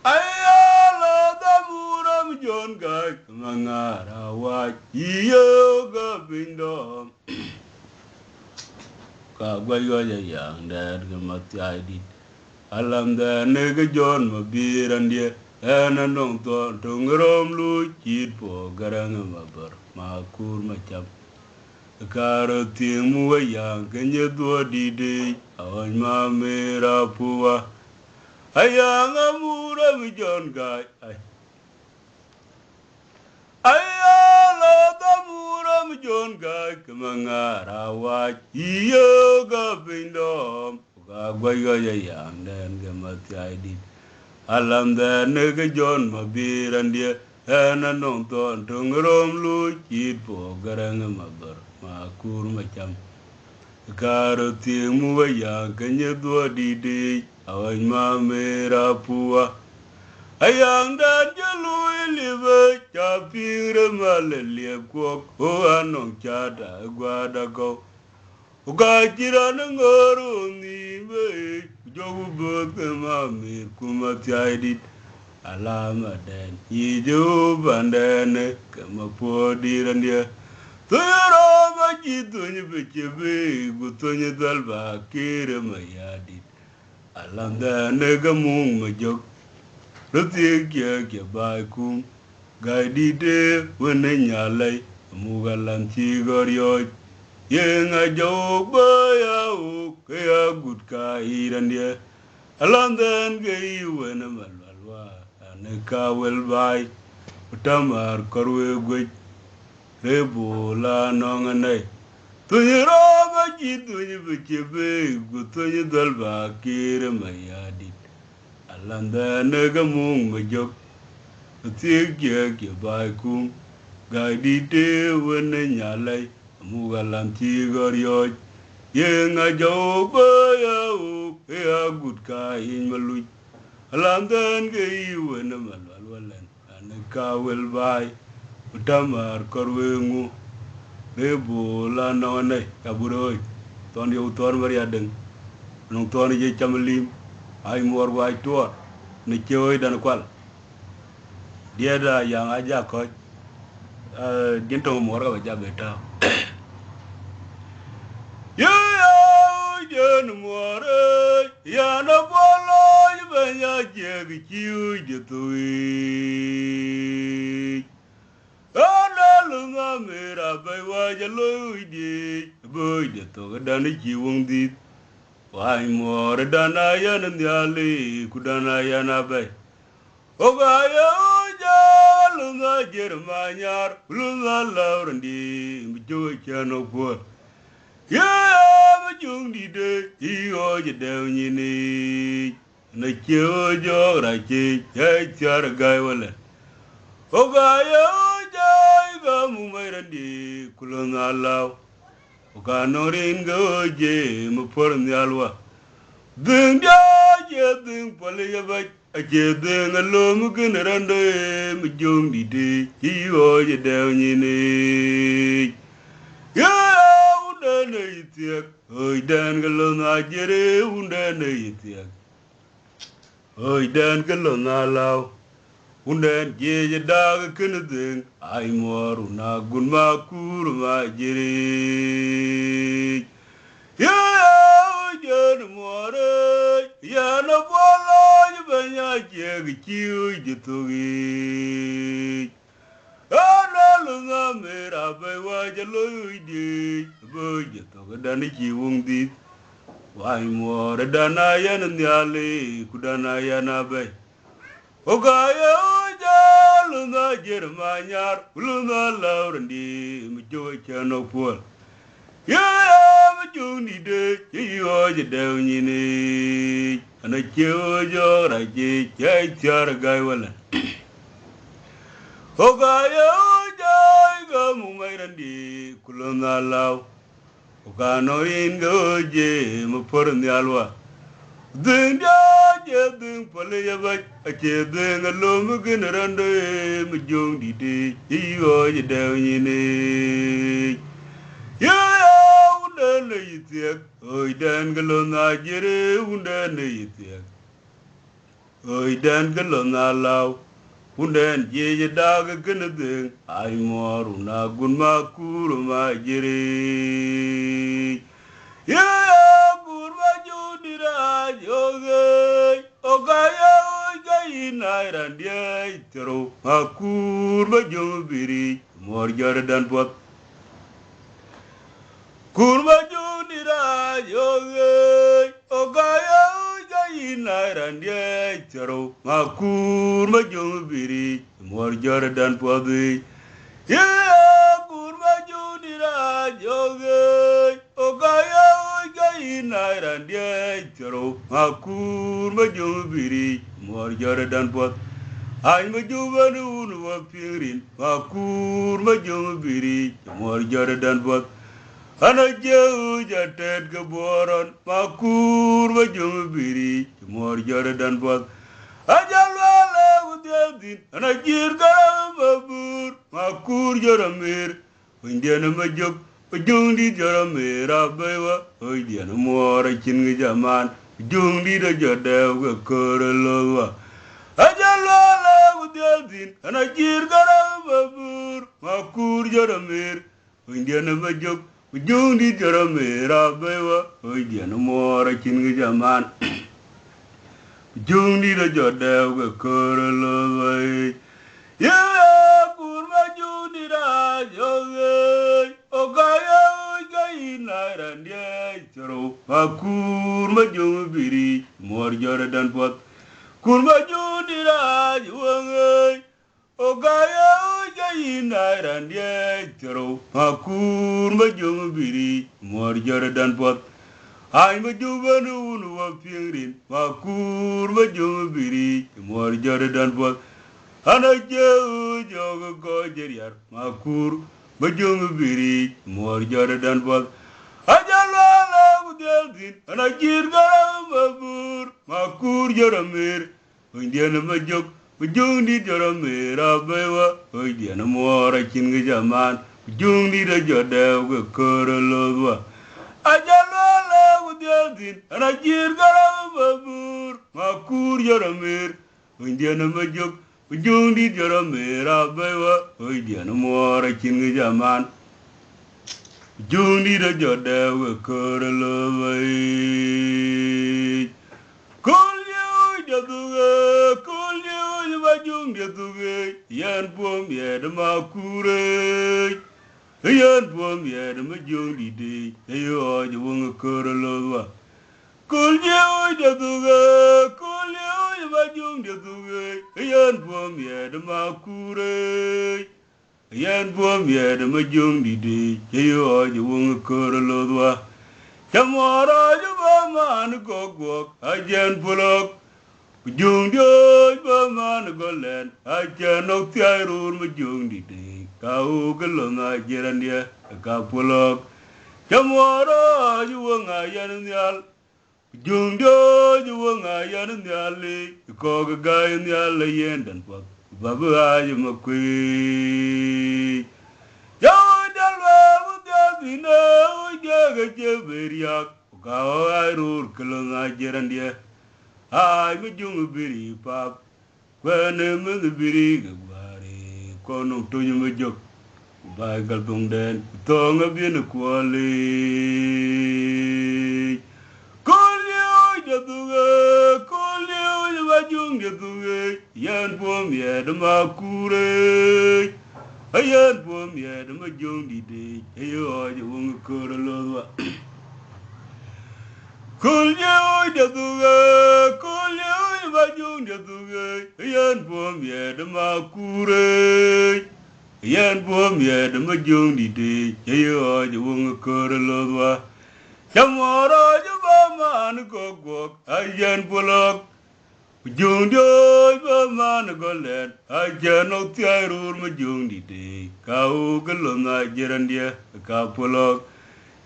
ayala damuram jon ga mangara wa iyo ga bindom ka gwayo ya yang dan gamati Alam da nega John mabirandia ena nong to tungrom lu chit po garanga mabar makur macham karo timu yang kenya dua dide awan ma mera pua ayang amura mi John gai ayala damura mi John gai kemangara wa iyo ga pindom Gwayo ya yang dan gamati aidit alam da nega John mabirandia ena nong ton tungrom lu chit po garanga mabar makur macham karo timu yang kenya dua dide awan ma mera pua ayang dan jalu libe chapira malelia ko anong chada gwadako Oga kira na ngoro ni me jogu bod ma mir kumatiaidit alama dan ijo bandane kama podirandia tuyaro ma jitu ni bechebe gutonya dalba kire mayadit alam dan gamung majok rotiek ya ba kum gaidide wenanyalai mugalam tigoryo Yenga jo ya o ya good ka irandia alam dan ge yuwen malwa anaka wel bai utamar korwe gwe rebula nonganai tuyiro ma jitu ni bechebe gutonya dalba kire mayadit alam dan gamung majok tiege ge bai kum gaidite wenanyalai Mugalam tigoryo yenga jo ya o ya good ka in malu alam dan ge yuwen malwalan anaka wel bai utamar korwengu rebula nonganai kaburoi ton yo ton maria deng nong ton je chamlim ai mor wai to ne choy dan kwal dia da yang aja ko dintong mor ga ja beta Ya more ya na bolo banya jeg kiu jetui ana lunga mera bai wa jaloi di boy jeto dan jiwung di wai more dana ya nyali kudana ya na bai oga ya lunga jermanyar lunga laurandi mjo chano ko Ya majung di de iyo jedau nyini na kyo jo rachi ya char gai wala oga ya jai ga mu mai di kulona lao ka norin go je mo por nyalwa ding dia je ding pole ya ba je ding lo mu kin rande mu jong di de yo je de ni ni ya unda ne itiak oi dan galona jere unda ne itiak oi dan galona lao Unden je dag keneding ay moru na gun makur ma jiri ya jen more ya na bolo banya je kiu jitugi ana lunga mera be wa jelo di bo jito dan ki wungdi ay more dana yan nyale kudana yana be Ogaya luna Germanyar, luna Laurandi, Majo Chano Pool. Yeah, Majuni de, you are the down in it, and a chill, I get Char Gaiwala. Ogaya, Mumairandi, Kuluna Lau, Ogano in go, Jim, Poran the Alwa. Ding ya ding pale ya ba a che ding a lo mu gin rande mu jong di de yo ye de ni ne ya unda le yitiak oi dan galo na jere unda ne yitiak oi dan galo na law unda je da ga gin ding ai moru na gun ma kuru ma jere ya Yoga, Ogaya, Narandia, Tero, Makur, Majubiri, more Jordan Pot. Kurma Junira, Yoga, Ogaya, Narandia, Tero, Makur, Majubiri, more Jordan Pot. Yeah, Kurma Junira, Yoga, Ogaya. Narandia, Tero, Makur, Majubiri, more Jordan Pot. I'm a Juvan of Pirin, Makur, Majubiri, more Jordan Pot. And a Joja Ted Gaboron, Makur, Majubiri, more Jordan Pot. A Jalala with Yadin, and a Jirga Mabut, Makur Joramir, Indiana Majuk. Jundi Mabut Abei, oi dian more chin jaman, Jundi the Jada, Kuraloa. Ajala with Yadin, and a Jirga Mabut, Makur Joramir, Indiana Majuk, Jundi Mabut Abei, oi dian more chin jaman, Jundi the Jada, Kuraloa. Yeah, Kurma Jundi Rajo. Ogaya, Narandia, Tero, Makur, Majubiri, more Jordan Pot. Kurma Judira, you Ogaya, Narandia, Tero, Makur, Majubiri, more Jordan Pot. I'm a Jubanu of Pirin, Makur, Majubiri, more Jordan Pot. And a Joe, Gojeriar, Makur. Majubiri, more Jordan Pot. Ajala with Yeltin, and a Jirga Mabur, Makur Joramir, Indiana Majuk, Jundi Joramir, Abei, Indiana more a Chingajaman, Jundi the Joda, Kuraloa. Ajala with Yeltin, and a Jirga Mabur, Makur Joramir, Indiana Majuk. Jundi Joramir, Abei, Indiana more a Chingajaman. Jundi the Joda, Kuraloa. Call you, Majung, Yan Pom, Yad Makure, Yan Pom, Yad Majung, you are the one Kuraloa. Call you, Majung, Yan Pom, Yad Makure. Yan Pom, Yad Majung, you are the one Kuraloa. Chamara, you man, go walk, I can pull up. Jung, you man, go land, I cannot tear on my jung. kau kelona jerandia kapulok jamoro juwanga yannyal jungdo juwanga yannyali ko ga yannyal yendan pa babu ay makui jawdalwa mudabina ujaga jeberiak kau airur kelona jerandia ay mujung biri pap kwene mun biri gari kono tunyu mujok bai gal dong den tonga bien kwali kulyo jabajung jatuge yan pom ye makure ayan pom ye majung dide ayo jung korolo kulyo jabajung jatuge yan pom ye makure yan bom ye de majung di de yo je wong ko lo jamoro je ba man ko go ayan bolok jung do ba man go let ayan o tiarur majung di de ka u gelo na jerandia ka bolok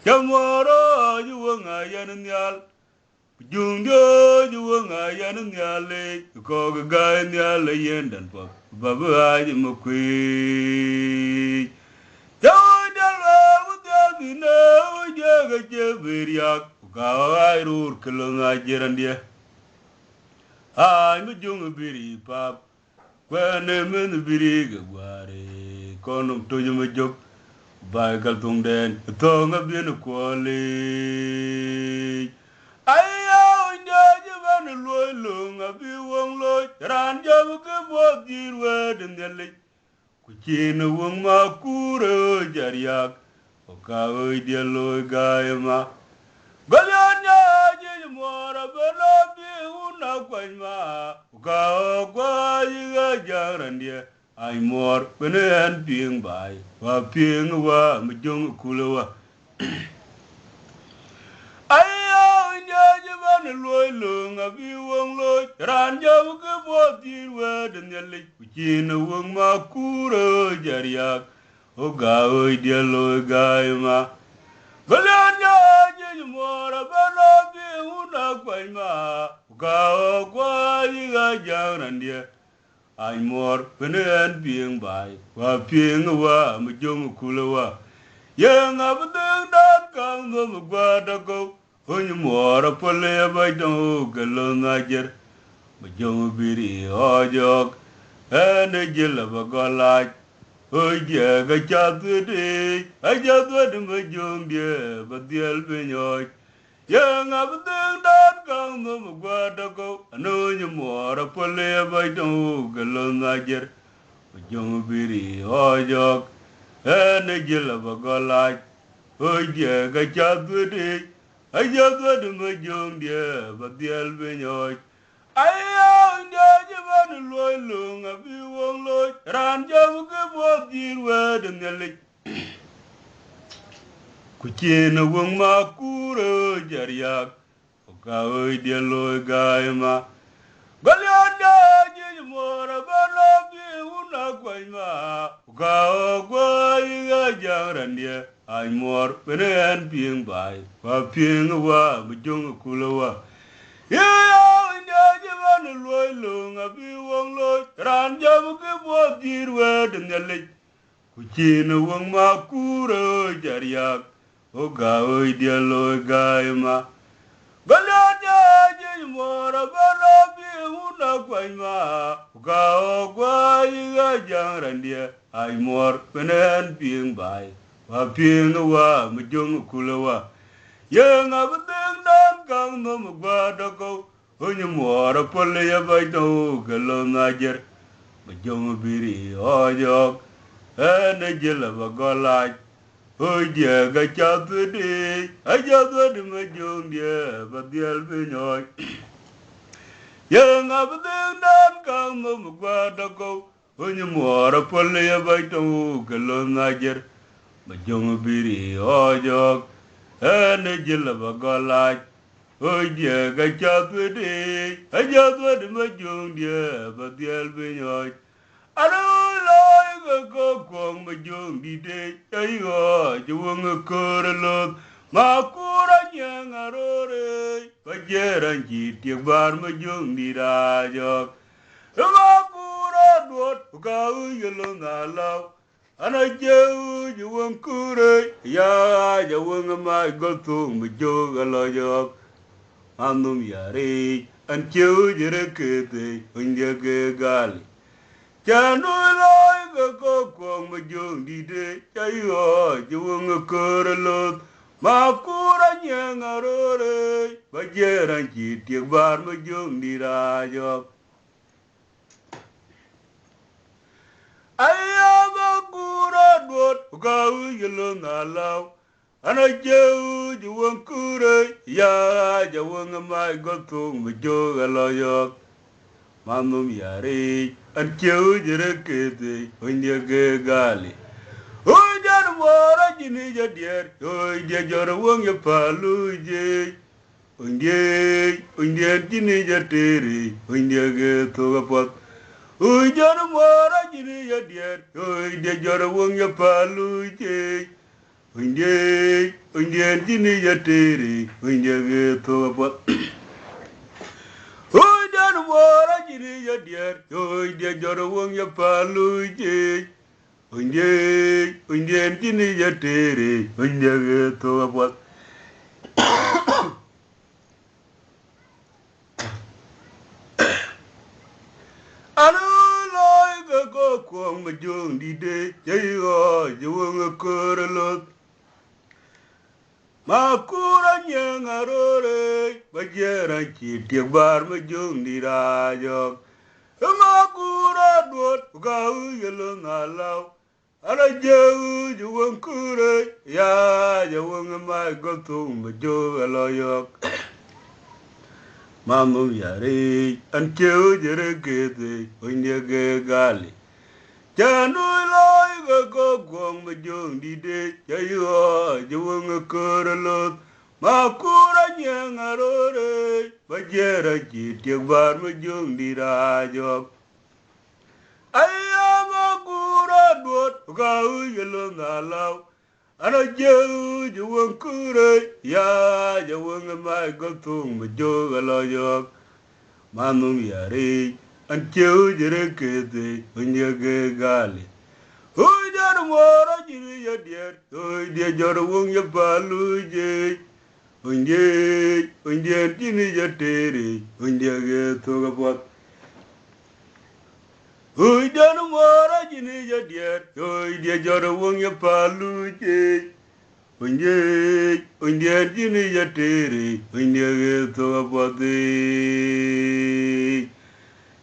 jamoro je wong ayan nyal jung do je wong ayan nyal ko ga nyal yen dan pop babu ay makui jawdalwa mudabina ujaga jeberiak ka airur kelona jerandia ay mujung biri pap kwene men biri gare konum tojo majok bagal tungden tonga bien kwali ayo nyaje ban loy lunga bi wong loy ran jam ke bodir weden dele ku chin wong ma kuro jariak o ka oy de loy gaima galyan nyaje mora belo bi una kwama o ka o kwa yiga jarandia ai mor benen ping bai wa ping wa mjung kulowa ayo nyaje ban loy lunga bi wong loy ran jam ke bodir weden dele ku chin wong ma kuro jariak o ga oy de loy gaima galyan nyaje mora belo bi una kwama o ka o kwa yiga jarandia ai mor benen ping bai wa ping wa mjung kulowa yang abdeng dan kang no gwada go onyu mora pole bai do galon ajer mjung biri ojok ene jela bagola oje ga chatu de ajatu de mjung de badiel benyoy yang abdeng dan kang no gwada go onyu mora pole bai do galon ajer mjung biri ojok ene jela bagola oje ga chatu de ajatu de mjung de badiel benyoy ayo nyaje ban loy lunga bi wong loy ran jam ke bodir weden dele ku chin wong ma kuro jariak o ka oy de loy gaima galyan nyaje mora balo bi una kwama o ka o kwa yiga jarandia ai mor benen ping bai wa ping wa mjung kulowa yo nyaje ban loy lunga bi wong loy ran jam ke bodir weden dele ku chin wong ma kuro jariak o ga oy de loy gaima galyan nyaje mora balo bi una kwama o ka o kwa yiga jarandia ai mor benen ping bai wa ping wa mjung kulowa yang abdeng dan kang no gwada go onyu mora pole ya bai do galon ajer mjung biri ojok ene jela bagola oje ga chatu de ajatu de mjung de badiel benyoy yang abdeng dan kang no gwada go onyu mora pole ya bai do galon ajer mjung biri ojok ene jela bagola oje ga chatu de ajatu de mjung de badiel benyoy alo loy go kwang ma jong di de ai go juwang korolot makura nyangarore pajeran ji tibar ma jong di rajo makura dot ga yelo nalau ana jau juwang kure ya juwang ma gotung ma jogalo jok anum yare an jau jere kete unja ke gali Chanu lai ga ko kwang ma jong di de chai ho juwang korolot makura nyangarore pajeran ji tibar ma jong di rajo Makura dot ga yelo nalau ana jau juwang kure ya juwang ma gotung ma jogalo yok Manum yare an jau jere kete unja ke gali Ujar mora jini jadier Uja jora wang ya palu je Unja jini jateri Unja ke toga pot Ujar mora jini jadier Uja jora wang ya palu je Unja jini jateri Unja ke toga pot Ujar mora jini jadier Uja jora wang ya palu je Unje tini jatere, unje ke toga pot. Anu loi ke ko kwang ma jong di de, jai go juwang korolot. Makura nyangarore, bajeran chi tiak bar ma jong di rajok. Makura dot ga yelo nalau. Ana jau juwang kure ya juwang ma gotung ma jogalo yok Mamum yare an jau jere kete unja ke gali Chanu lai ga ko kwang ma jong di de chai ho juwang korolot makura nyangarore bajera chi tiak bar ma jong di rajok Makura dot ga yelo nalau ana jau juwang kure ya juwang ma gotung ma jogalo yok manum yare an jau jere kete unja ke gali Ujar mora jiri jadier Uja jora wang ya palu je Unja tini jateri Unja ke toga pot Ujan mora jini jadier Uja jora wang ya palu je Unja jini jateri Unja ke toga pot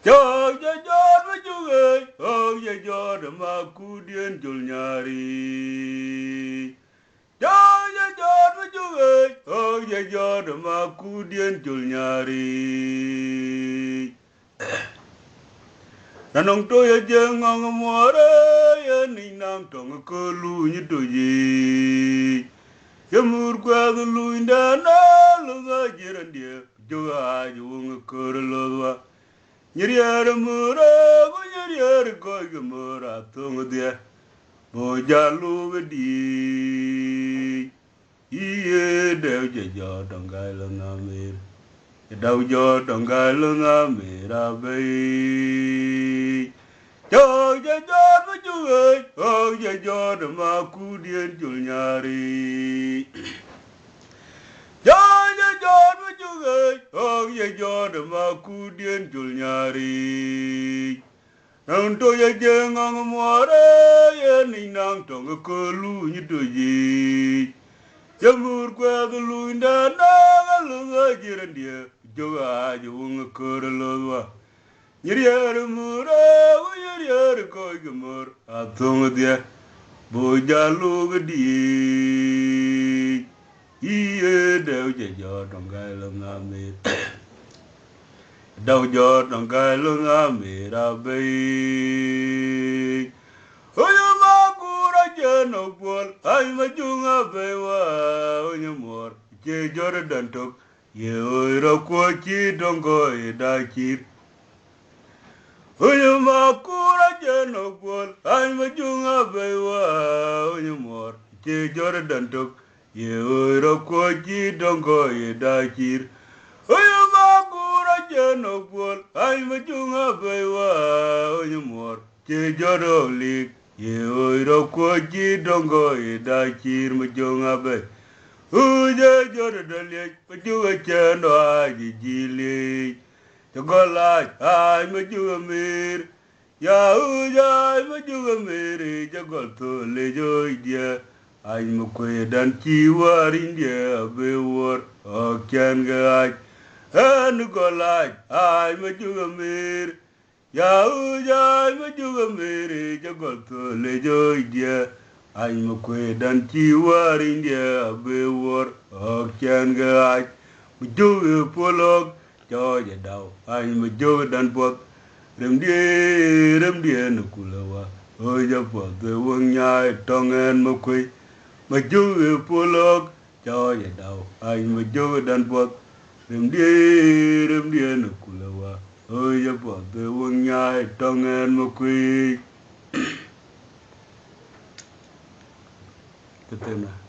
Joja jor ma juge Oja jor ma kudien jul nyari Joja jor ma juge Oja jor ma kudien jul nyari Nanong to ya jeng ang muara ya ni nang tong ko lu ni to ye ya mur kwa lu inda na lu ga jiran dia jo a jo ng ko lo wa nyeri ar mura go nyeri ar ko ge mura tong dia bo ja lu di iye de je jo dong ga lo na me Đau gió đồng gai lưng mira bay cho gió với chú ơi gió đầm ma cu điên chul nhari gió với chú ơi gió đầm ma cu điên chul nhari nang to ya jeng ang muara ya ni nang tong ko lu ni to ji jamur kwa lu inda na lu ga jiran dia Joga juwang korolot nyeri ar mura nyeri ar ko gemur atong dia bo jalu gedi iye dew je jo dongai lo ngame daw jo dongai lo ngame rabai oyo makura jeno pol ay majunga bewa onyo mor je jor dantok Ye oi ro ko chi dong go e da chi Ahoc Makur ajeno kwal ay Mabut Abei wa Mior che Jordan tok ye ro ko ji dongo ye dakir Ahoc Makur ajeno kwal ay Mabut Abei wa Mior che Jordan ye ro ko ji dongo ye dakir Mabut Abei Uje Jordan le Mabut chendo aji jili Chocolate, ay Mabut ya uja Mabut jagol to le joy dia ay mukwe dan chiwar india bewor okyan gaj an golaj ay Mabut ya uja Mabut jagol to le joy dia ay mukwe dan chiwar india bewor okyan gaj Mabut polok cho giờ đầu anh mà vô đàn bột rem đi nó kulawa ôi giờ bột từ quân nhai trong en mà quỳ mà vô polok cho giờ đầu anh mà vô đàn bột rem đi nó kulawa ôi giờ bột từ quân nhai trong en mà quỳ. Từ từ nào